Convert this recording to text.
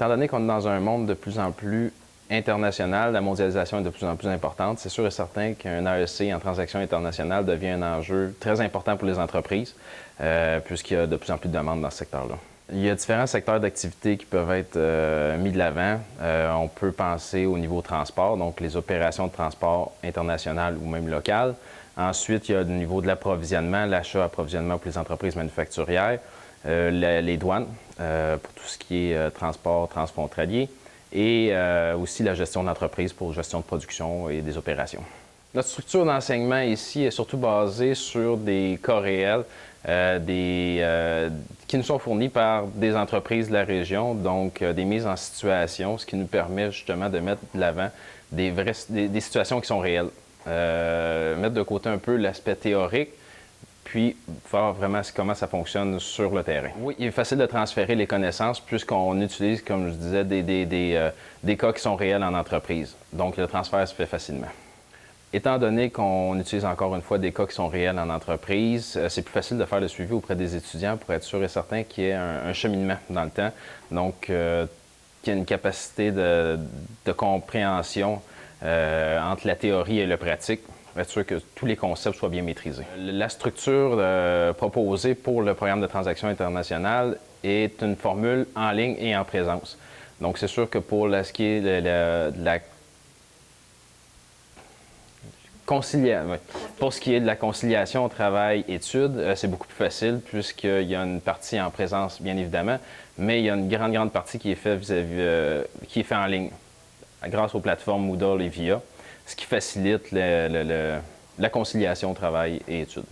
Étant donné qu'on est dans un monde de plus en plus international, la mondialisation est de plus en plus importante, c'est sûr et certain qu'un AEC en transaction internationale devient un enjeu très important pour les entreprises, puisqu'il y a de plus en plus de demandes dans ce secteur-là. Il y a différents secteurs d'activité qui peuvent être mis de l'avant. On peut penser au niveau transport, donc les opérations de transport international ou même local. Ensuite, il y a le niveau de l'approvisionnement, l'achat-approvisionnement pour les entreprises manufacturières, les douanes pour tout ce qui est transport transfrontalier et aussi la gestion d'entreprise pour gestion de production et des opérations. Notre structure d'enseignement ici est surtout basée sur des cas réels qui nous sont fournis par des entreprises de la région, donc des mises en situation, ce qui nous permet justement de mettre de l'avant des situations qui sont réelles. Mettre de côté un peu l'aspect théorique, puis voir vraiment comment ça fonctionne sur le terrain. Oui, il est facile de transférer les connaissances puisqu'on utilise, comme je disais, des cas qui sont réels en entreprise. Donc, le transfert se fait facilement. Étant donné qu'on utilise encore une fois des cas qui sont réels en entreprise, c'est plus facile de faire le suivi auprès des étudiants pour être sûr et certain qu'il y ait un cheminement dans le temps. Donc, qu'il y ait une capacité de compréhension entre la théorie et le pratique, pour être sûr que tous les concepts soient bien maîtrisés. La structure proposée pour le programme de transaction internationale est une formule en ligne et en présence. Donc, c'est sûr que pour ce qui est pour ce qui est de la conciliation travail-études, c'est beaucoup plus facile puisqu'il y a une partie en présence, bien évidemment, mais il y a une grande partie qui est faite qui est fait en ligne, grâce aux plateformes Moodle et VIA, ce qui facilite la conciliation travail et études.